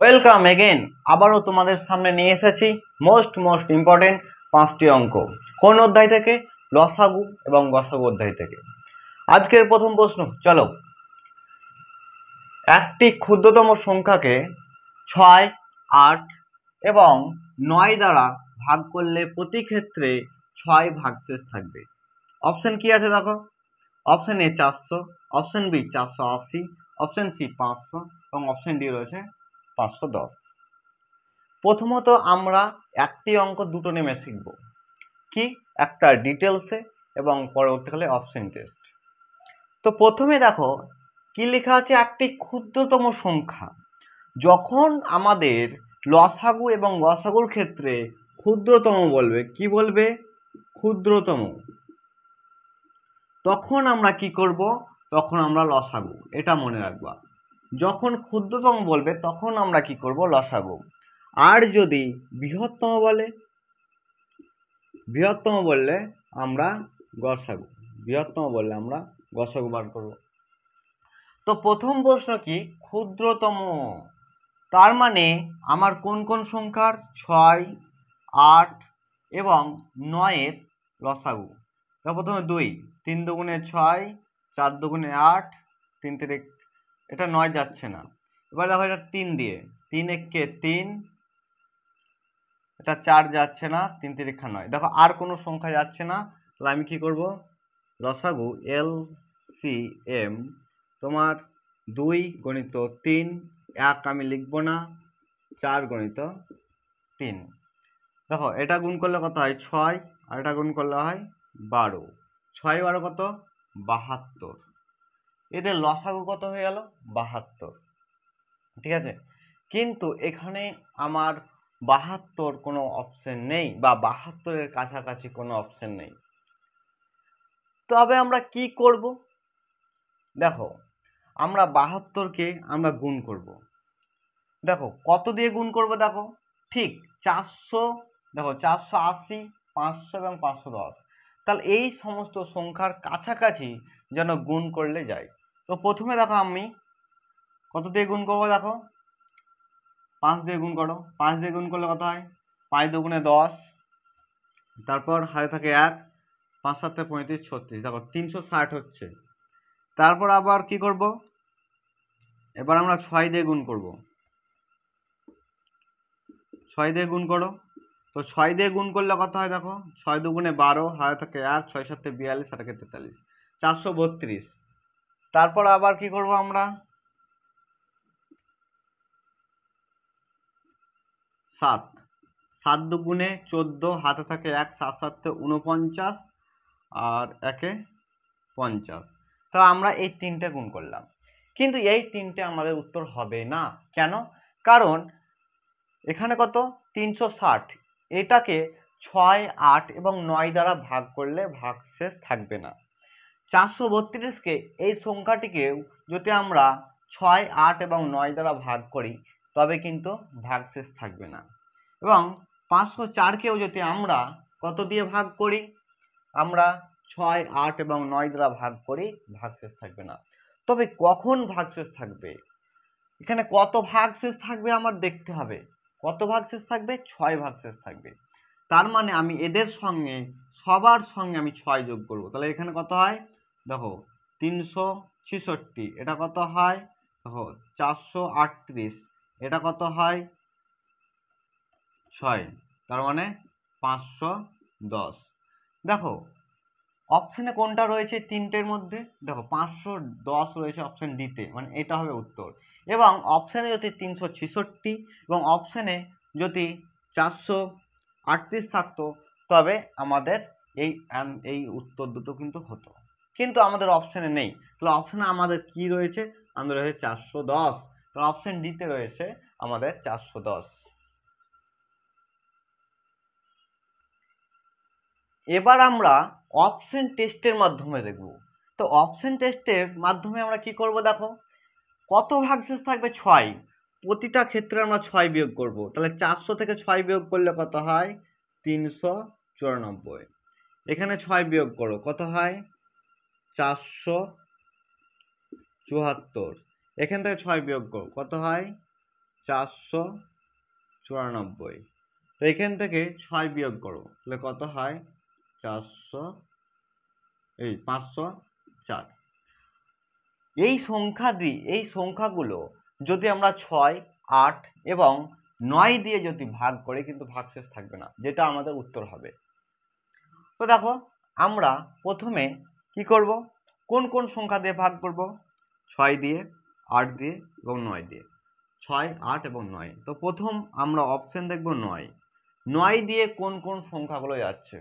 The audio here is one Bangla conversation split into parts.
Welcome again. আবারও তোমাদের সামনে নিয়ে এসেছি মোস্ট ইম্পর্টেন্ট 5টি অঙ্ক। কোন অধ্যায় থেকে? লসাগু এবং গসাগু অধ্যায় থেকে। আজকের প্রথম প্রশ্ন, চলো। একটি ক্ষুদ্রতম সংখ্যাকে 6, 8 এবং 9 দ্বারা ভাগ করলে প্রতি ক্ষেত্রে 6 ভাগশেষ থাকবে। অপশন কি আছে দেখো। Option A 400, option B 480, option C 500 এবং অপশন ডি রয়েছে 510। প্রথমত আমরা একটি অঙ্ক দুটো নেমে শিখব, কি একটা ডিটেলসে এবং পরবর্তীকালে অপশন টেস্ট। তো প্রথমে দেখো কি লেখা আছে, একটি ক্ষুদ্রতম সংখ্যা। যখন আমাদের লসাগু এবং গসাগুর ক্ষেত্রে ক্ষুদ্রতম বলবে, কি বলবে? ক্ষুদ্রতম। তখন আমরা কি করব? তখন আমরা লসাগু, এটা মনে রাখবা। যখন ক্ষুদ্রতম বলবে তখন আমরা কি করব? লসাগু। আর যদি বৃহত্তম বলে, বৃহত্তম বললে আমরা গসাগু, বৃহত্তম বললে আমরা গসাগু বার করব। তো প্রথম প্রশ্ন কি? ক্ষুদ্রতম। তার মানে আমার কোন কোন সংখ্যার? 6, 8 এবং 9-এর লসাগু। তো প্রথমে 2, 3 দুগুণে 6, 4 দুগুণে 8, 3 3, এটা 9 যাচ্ছে না। এবার দেখো এটা 3 দিয়ে, 3 একে 3, এটা 4 যাচ্ছে না, 3 3 9। দেখো আর কোনো সংখ্যা যাচ্ছে না, তাহলে আমি কি করব? লসাগু LCM তোমার 2 গণিত 3, 1 আমি লিখব না, 4 গণিত 3। দেখো এটা গুণ করলে কত হয়? 6, আর এটা গুণ করলে হয় 12। 6 12 কত? 72। এদের লসাগু কত হয়ে গেল? 72। ঠিক আছে, কিন্তু এখানে আমার 72 কোনো অপশন নেই, বা 72-এর কাছাকাছি কোনো অপশন নেই। তবে আমরা কি করব? দেখো আমরা 72-কে আমরা গুণ করব। দেখো কত দিয়ে গুণ করব? দেখো ঠিক 400, দেখো 480, 500 এবং 510। তাহলে এই সমস্ত সংখ্যার কাছাকাছি যেন গুণ করলে যায়। তো প্রথমে দেখো আমি কত দিয়ে গুণ করবো? দেখো 5 দিয়ে গুণ করো। 5 দিয়ে গুণ করলে কত হয়? 5 দুগুণে 10, তারপর হাতে থাকে 1, 5 7 35 36, দেখো 360 হচ্ছে। তারপর আবার কি করব? এবার আমরা 6 দিয়ে গুণ করব। 6 দিয়ে গুণ করো। তো 6 দিয়ে গুণ করলে কত হয়? দেখো 6 দুগুণে 12, হাতে থাকে 1, 6 7 42, আর 43, 432। তারপর আবার কি করব আমরা? 7, 7 দুগুণে 14, হাতে থাকে 1, 7 7 49, আর 1 50। তো আমরা এই তিনটে গুণ করলাম, কিন্তু এই তিনটে আমাদের উত্তর হবে না। কেন? কারণ এখানে কত? 360, এটাকে 6, 8 এবং 9 দ্বারা ভাগ করলে ভাগশেষ থাকবে না। 432-কে এই সংখ্যাটিকেও যদি আমরা 6, 8 এবং 9 দ্বারা ভাগ করি তবে কিন্তু ভাগশেষ থাকবে না। এবং 504-কেও যদি আমরা কত দিয়ে ভাগ করি? আমরা 6, 8 এবং 9 দ্বারা ভাগ করি, ভাগশেষ থাকবে না। তবে কখন ভাগশেষ থাকবে? এখানে কত ভাগশেষ থাকবে আমার দেখতে হবে। কত ভাগশেষ থাকবে? 6 ভাগশেষ থাকবে। তার মানে আমি এদের সঙ্গে সবার সঙ্গে আমি 6 যোগ করব। তাহলে এখানে কত হয়? দেখো 366, এটা কত হয়? দেখো 438, এটা কত হয়? 6, তার মানে 510। দেখো অপশানে কোনটা রয়েছে তিনটের মধ্যে? দেখো 510 রয়েছে অপশান ডিতে, মানে এটা হবে উত্তর। এবং অপশানে যদি 366 এবং অপশানে যদি 438 থাকতো তবে আমাদের এই উত্তর দুটো কিন্তু হতো, কিন্তু আমাদের অপশানে নেই। তাহলে অপশানে আমাদের কি রয়েছে? আমাদের রয়েছে 410। তাহলে অপশান ডিতে রয়েছে আমাদের 410। এবার আমরা অপশন টেস্টের মাধ্যমে দেখব। তো অপশন টেস্টের মাধ্যমে আমরা কি করব? দেখো কত ভাগশেষ থাকবে? 6। প্রতিটা ক্ষেত্রে আমরা 6 বিয়োগ করব। তাহলে 400 থেকে 6 বিয়োগ করলে কত হয়? 394। এখানে 6 বিয়োগ করো, কত হয়? 474। এখান থেকে 6 বিয়োগ করো, কত হয়? 494। তো এখান থেকে 6 বিয়োগ করো, তাহলে কত হয় 504। এই সংখ্যাগুলো যদি আমরা 6, 8 এবং 9 দিয়ে যদি ভাগ করি কিন্তু ভাগশেষ থাকবে না, যেটা আমাদের উত্তর হবে। তো দেখো আমরা প্রথমে কি করব, কোন কোন সংখ্যা দিয়ে ভাগ করব? 6 দিয়ে, 8 দিয়ে এবং 9 দিয়ে। 6, 8 এবং 9। তো প্রথম আমরা অপশন দেখব 9। 9 দিয়ে কোন কোন সংখ্যাগুলো যাচ্ছে?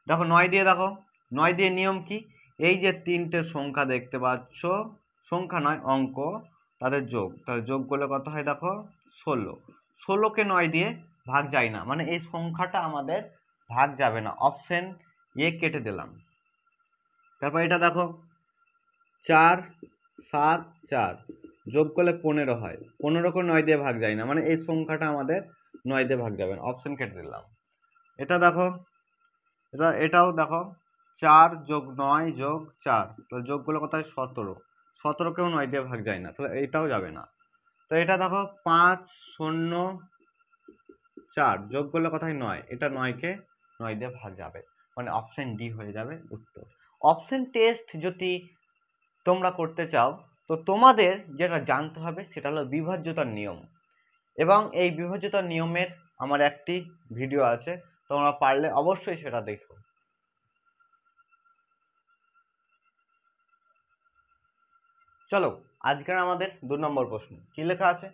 দেখো 9 দিয়ে, দেখো 9 দিয়ে নিয়ম কি, এই যে তিনটে সংখ্যা দেখতে পাচ্ছ, সংখ্যা নয় অঙ্ক, তাদের যোগ, তাহলে যোগ করলে কত হয় দেখো 16। 16কে 9 দিয়ে ভাগ যায় না, মানে এই সংখ্যাটা আমাদের ভাগ যাবে না, অপশন এ কেটে দিলাম। তারপর এটা দেখো 4, 7, 4 যোগ করলে 15 হয়, 15কে 9 দিয়ে ভাগ যায় না, মানে এই সংখ্যাটা আমাদের 9 দিয়ে ভাগ যাবে না, অপশন কেটে দিলাম। এটা দেখো, এটাও দেখো 4 যোগ 9 যোগ 4, তাহলে যোগ করলে কত হয় 17। 17কেও 9 দিয়ে ভাগ যায় না, তাহলে এটাও যাবে না। তো এটা দেখো 5, 0, 4 যোগ করলে কত হয় 9, এটা 9কে 9 দিয়ে ভাগ যাবে, মানে অপশন ডি হয়ে যাবে উত্তর। অপশন টেস্ট যদি তোমরা করতে চাও তো তোমাদের যেটা জানতে হবে সেটা হলো বিভাজ্যতার নিয়ম, এবং এই বিভাজ্যতার নিয়মের আমার একটি ভিডিও আছে, তোমরা পারলে অবশ্যই সেটা দেখো। চলো আজকের আমাদের 2 নম্বর প্রশ্ন কি লেখা আছে,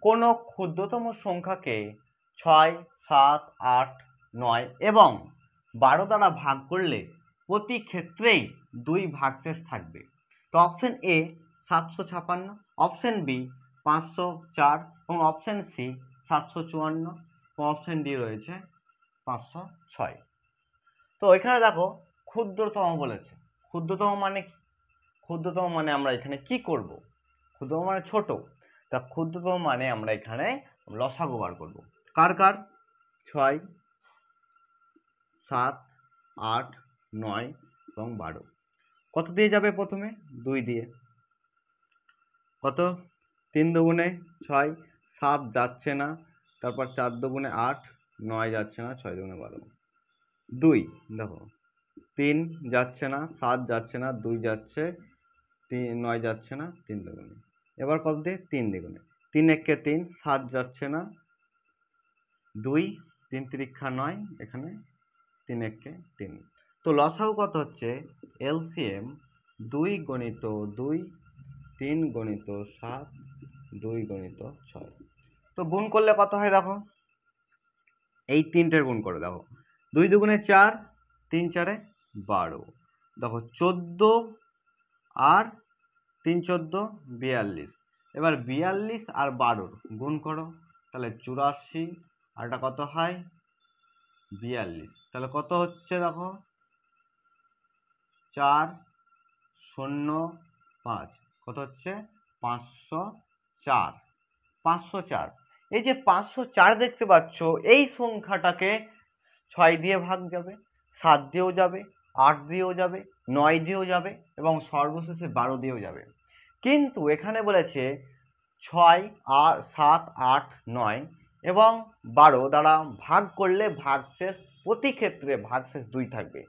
কোন ক্ষুদ্রতম সংখ্যাকে 6, 7, 8, 9 এবং 12 দ্বারা ভাগ করলে প্রতি ক্ষেত্রেই 2 ভাগশেষ থাকবে? তো অপশন এ 756, অপশন বি 504 এবং অপশন সি 754 এবং অপশন ডি রয়েছে 506। তো এখানে দেখো ক্ষুদ্রতম বলেছে, ক্ষুদ্রতম মানে কি? ক্ষুদ্রতম মানে আমরা এখানে কি করব? ক্ষুদ্রতম মানে ছোট, তা ক্ষুদ্রতম মানে আমরা এখানে লসাগু বার করব। কার কার? 6, 7, 8, 9 এবং 12। কত দিয়ে যাবে? প্রথমে 2 দিয়ে। কত? 3 দুগুণে 6, 7 যাচ্ছে না, তারপর 4 দুগুণে 8, 9 যাচ্ছে না, 6 দুগুণে 12। 2 দেখো 3 যাচ্ছে না, 7 যাচ্ছে না, 2 যাচ্ছে, 9 যাচ্ছে না, 3 দুগুণে। এবার কত দিয়ে? 3 দ্বিগুণে। 3 একে 3, 7 যাচ্ছে না, 2, 3 তিরিক্ষা 9, এখানে 3 একে 3। তো লসাগু কত হচ্ছে? এলসিএম 2 গণিত 2, 3 গণিত 7, 2 গণিত 6। তো গুণ করলে কত হয় দেখো, এই তিনটের গুণ করে দেখো, 2 দুগুণে 4, 3 4 12, দেখো 14 আর 3 14 42। এবার 42 আর 12 গুণ করো, তাহলে 84, আর এটা কত হয় 42, তাহলে কত হচ্ছে দেখো 405, কত হচ্ছে 504। 504, এই যে 504 দেখতে পাচ্ছ, এই সংখ্যাটাকে 6 দিয়ে ভাগ যাবে, 7 দিয়েও যাবে, 8 দিয়েও যাবে, 9 দিয়েও যাবে এবং সর্বশেষে 12 দিয়েও যাবে। কিন্তু এখানে বলেছে 6, 7, 8, 9 এবং 12 দ্বারা ভাগ করলে ভাগশেষ প্রতি ক্ষেত্রে ভাগশেষ 2 থাকবে।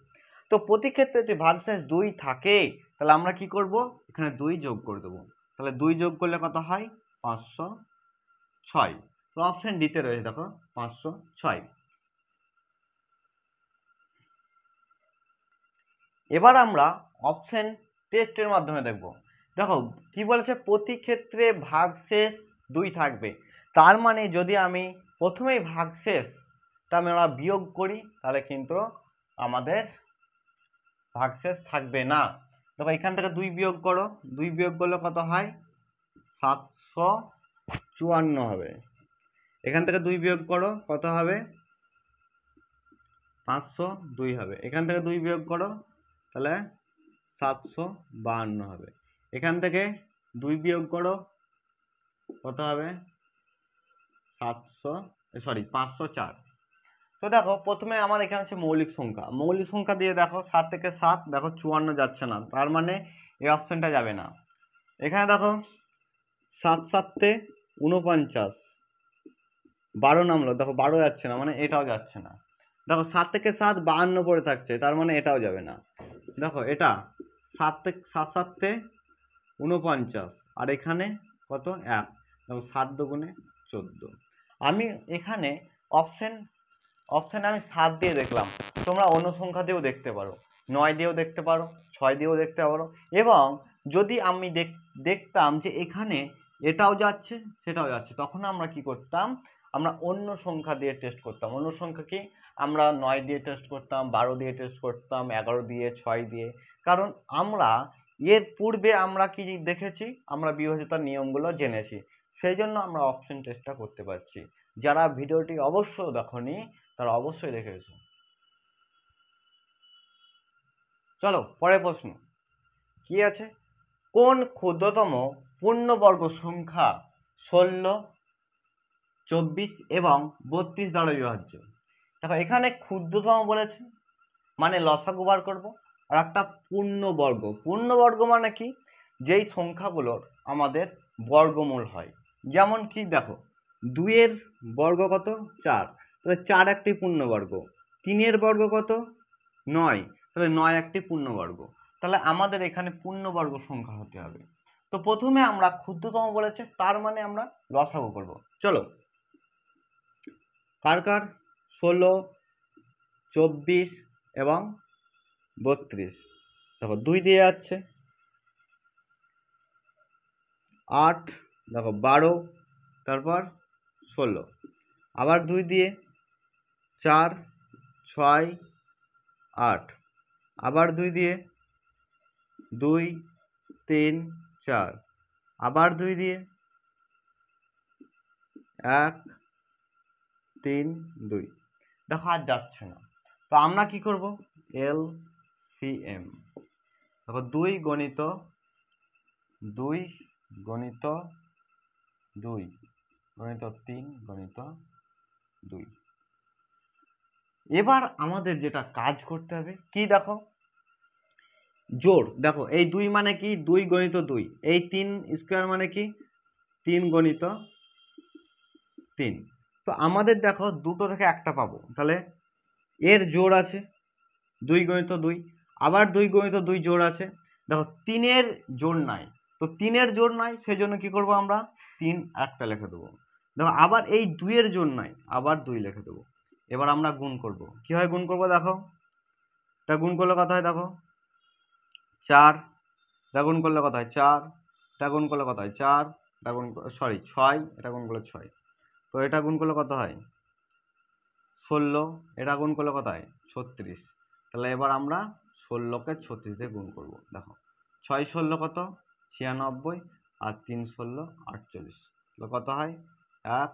তো প্রতি ক্ষেত্রে যদি ভাগশেষ 2 থাকে তাহলে আমরা কি করব, এখানে 2 যোগ করে দেবো, তাহলে 2 যোগ করলে কত হয় 506। তো অপশন ডিতে রয়েছে দেখো 506। এবার আমরা অপশন টেস্টের মাধ্যমে দেখব। দেখো কি বলেছে, প্রতি ক্ষেত্রে ভাগশেষ 2 থাকবে, তার মানে যদি আমি প্রথমেই ভাগশেষটা আমরা বিয়োগ করি তাহলে কিন্তু আমাদের ভাগশেষ থাকবে না। দেখো এখান থেকে 2 বিয়োগ করো, 2 বিয়োগ করলে কত হয় 754 হবে। এখান থেকে 2 বিয়োগ করো, কত হবে 502 হবে। এখান থেকে 2 বিয়োগ করো, তাহলে 752 হবে। এখান থেকে 2 বিয়োগ করো, কত হবে 504। তো দেখো প্রথমে আমার এখানে হচ্ছে মৌলিক সংখ্যা, মৌলিক সংখ্যা দিয়ে দেখো 7 থেকে 7 দেখো 54 যাচ্ছে না, তার মানে এই অপশনটা যাবে না। এখানে দেখো 7 7 49, 12 নামলো, দেখো 12 যাচ্ছে না, মানে এটাও যাচ্ছে না। দেখো 7 থেকে 7 52 পড়ে থাকছে, তার মানে এটাও যাবে না। দেখো এটা 7 থেকে 7 7 49, আর এখানে কত 1, দেখো 7 দুগুণে 14। আমি এখানে অপশানে আমি 7 দিয়ে দেখলাম, তোমরা অন্য সংখ্যা দিয়েও দেখতে পারো, 9 দিয়েও দেখতে পারো, 6 দিয়েও দেখতে পারো। এবং যদি আমি দেখতাম যে এখানে এটাও যাচ্ছে সেটাও যাচ্ছে, তখন আমরা কি করতাম, আমরা অন্য সংখ্যা দিয়ে টেস্ট করতাম। অন্য সংখ্যা কি, আমরা 9 দিয়ে টেস্ট করতাম, 12 দিয়ে টেস্ট করতাম, 11 দিয়ে, 6 দিয়ে। কারণ আমরা এর পূর্বে আমরা কি দেখেছি, আমরা বিভাজ্যতার নিয়মগুলো জেনেছি, সেই জন্য আমরা অপশন টেস্টটা করতে পারছি। যারা ভিডিওটি অবশ্য দেখোনি তারা অবশ্যই দেখেছো। চলো পরের প্রশ্ন কি আছে, কোন ক্ষুদ্রতম পূর্ণবর্গ সংখ্যা 16, 24 এবং 32 দ্বারা বিভাজ্য? দেখো এখানে ক্ষুদ্রতম বলেছে মানে লসাগু বার করবো, আর একটা পূর্ণবর্গ মানে কি, যেই সংখ্যাগুলোর আমাদের বর্গমূল হয়। যেমন কি দেখো 2 এর বর্গ কত 4, তাহলে 4 একটি পূর্ণবর্গ। 3 এর বর্গ কত 9, তাহলে 9 একটি পূর্ণবর্গ। তাহলে আমাদের এখানে পূর্ণবর্গ সংখ্যা হতে হবে। তো প্রথমে আমরা ক্ষুদ্রতম বলেছে, তার মানে আমরা লসাগু করব। চলো কার 16, 24 এবং 32, দেখো 2 দিয়ে যাচ্ছে, 8, দেখো 12, তারপর 16, আবার 2 দিয়ে 4, 6, 8, আবার 2 দিয়ে 2, 3, 4, আবার 2 দিয়ে 1, 3, 2, দেখো আর যাচ্ছে না। তো আমরা কি করব, LCM, দেখো 2 গণিত 2 গণিত 2 গণিত 3 গণিত 2। এবার আমাদের যেটা কাজ করতে হবে কি, দেখো জোড়, দেখো এই 2 মানে কি 2 গণিত 2, এই 3 স্কোয়ার মানে কি 3 গণিত 3। তো আমাদের দেখো দুটো থেকে একটা পাবো, তাহলে এর জোড় আছে 2 গণিত 2, আবার 2 গণিত 2 জোড় আছে। দেখো 3 এর জোড় নাই, তো 3 এর জোড় নাই, সেই জন্য কি করব, আমরা 3 একটা লিখে দেবো। দেখো আবার এই 2 এর জোড় নাই, আবার 2 লিখে দেবো। এবার আমরা গুণ করব, কি হয় গুণ করব, দেখো এটা গুণ করলে কত হয়, দেখো 4, এটা গুণ করলে কত হয় 4, এটা গুণ করলে কত হয় 4, এটা গুণ 6, এটা গুণ করলে 6, তো এটা গুণ করলে কত হয় 16, এটা গুণ করলে কত হয় 36। তাহলে এবার আমরা 16কে 36 দিয়ে গুণ করব। দেখো 6 16 কত 96, আর 3 16 48, তাহলে কত হয় 1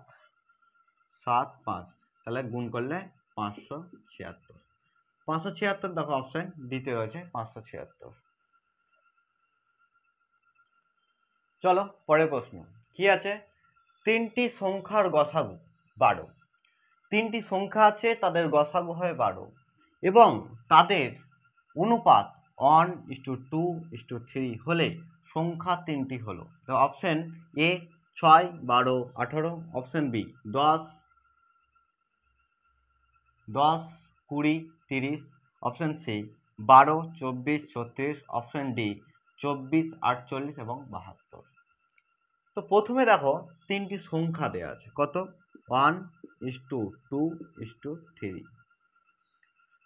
7 5, তাহলে গুণ করলে 576। 576 দেখো অপশন ডিতে রয়েছে 576। চলো পরের প্রশ্ন কি আছে, 3টি সংখ্যার গসাগু 12। 3টি সংখ্যা আছে, তাদের গসাগু হয় 12 এবং তাদের অনুপাত 1:2:3 হলে সংখ্যা 3টি হলো। তো option A 6, 12, 18, option B 10, 10, 20, 30, option C 12, 24, 36, option D 24, 48 এবং 72। তো প্রথমে দেখো 3টি সংখ্যা দেওয়া আছে, কত 1:2:3।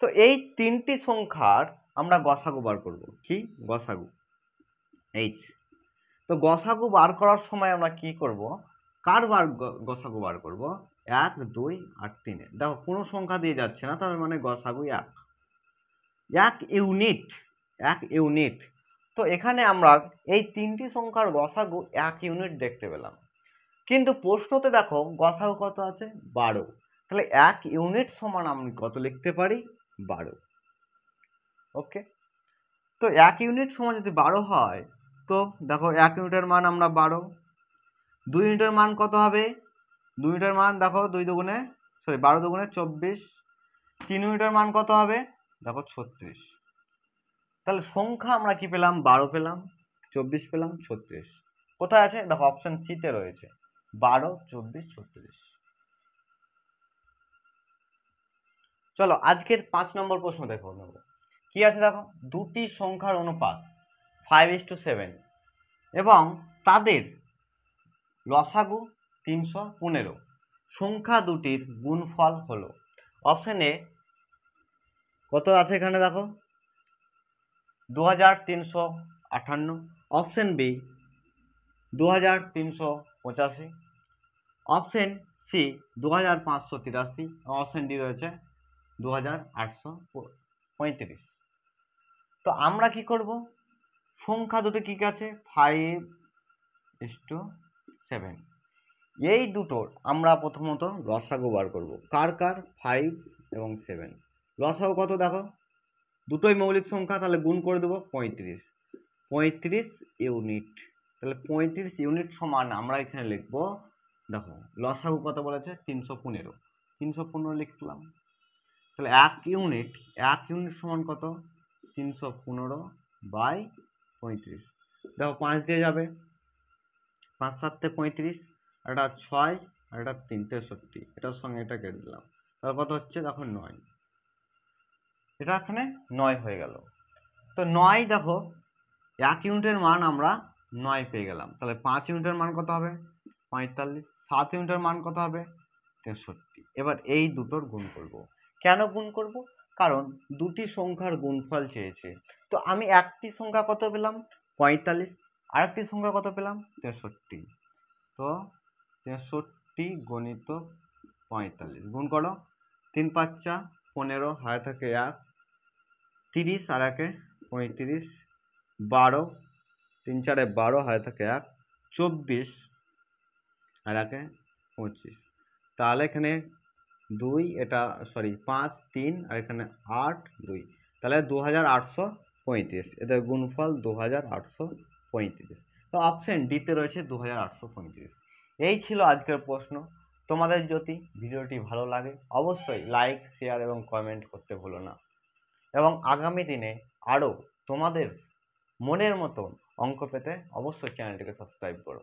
তো এই 3টি সংখ্যার আমরা গসাগু বার করব, কি গসাগু এইচ। তো গসাগু বার করার সময় আমরা কি করব, কার গসাগু বার করব 1, 2 আর 3। দেখো কোনো সংখ্যা দিয়ে যাচ্ছে না, তার মানে গসাগু 1 ইউনিট। তো এখানে আমরা এই 3টি সংখ্যার গসাগু 1 ইউনিট দেখতে পেলাম, কিন্তু প্রশ্নতে দেখো গসাগু কত আছে 12, তাহলে 1 ইউনিট সমান আমি কত লিখতে পারি 12। ওকে, তো 1 ইউনিট সমান যদি 12 হয়, তো দেখো 1 ইউনিটের মান আমরা 12। 2 ইউনিটের মান কত হবে, 2 ইউনিটের মান দেখো 12 দুগুণে 24। 3 ইউনিটের মান কত হবে, দেখো 36। তাহলে সংখ্যা আমরা কি পেলাম 12 পেলাম, 24 পেলাম, 36 কোথায় আছে, দেখো অপশন সিতে রয়েছে 12, 24, 36। চলো আজকের 5 নম্বর প্রশ্ন দেখো নেব। কি আছে দেখো, দুটি সংখ্যার অনুপাত 5:7 এবং তাদের লসাগু 315, সংখ্যা দুটির গুণফল হলো। অপশন এ কত আছে এখানে দেখো 2358, option B 2385, option C 2583, option D রয়েছে 2835। তো আমরা কি করব, সংখ্যা দুটো কি আছে 5:7, এই দুটোর আমরা প্রথমত লসাগু বার করব। কার কার 5 এবং 7, লসাগু কত দেখো, দুটোই মৌলিক সংখ্যা, তাহলে গুণ করে দেবো 35 ইউনিট। তাহলে 35 ইউনিট সমান আমরা এখানে লিখবো, দেখো লসাগু কত বলেছে 315 লিখলাম। তাহলে 1 ইউনিট সমান কত 315/35। দেখো 5 দিয়ে যাবে, 5 7 35, আর এটা 6 আর এটা 3 63, এটার সঙ্গে এটা কেটে দিলাম, তাহলে কত হচ্ছে দেখো 9, এটা এখানে 9 হয়ে গেল। তো 9 দেখো 1 ইউনিটের মান আমরা 9 পেয়ে গেলাম, তাহলে 5 ইউনিটের মান কত হবে 45, 7 ইউনিটের মান কত হবে 63। এবার এই দুটোর গুণ করব। কেন গুণ করব, কারণ দুটি সংখ্যার গুণফল চেয়েছে। তো আমি একটি সংখ্যা কত পেলাম 45, আরেকটি সংখ্যা কত পেলাম 63, তো 63 গণিত 45 গুণ করো, 3 5 15, হাতে থাকে 1, 30 আর 1 35, 12, 3 4 12, হাতে থাকে 1, 24 আর 1 25। তাহলে এখানে 2, এটা 5 3 আর এখানে 8 2, তাহলে 2835, এদের গুণফল 2835। তো অপশন ডিতে রয়েছে 2835। এই ছিল আজকের প্রশ্ন। তোমাদের যদি ভিডিওটি ভালো লাগে অবশ্যই লাইক শেয়ার এবং কমেন্ট করতে ভুলো না, এবং আগামী দিনে আরও তোমাদের মনের মতো অঙ্ক পেতে অবশ্যই চ্যানেলটিকে সাবস্ক্রাইব করো।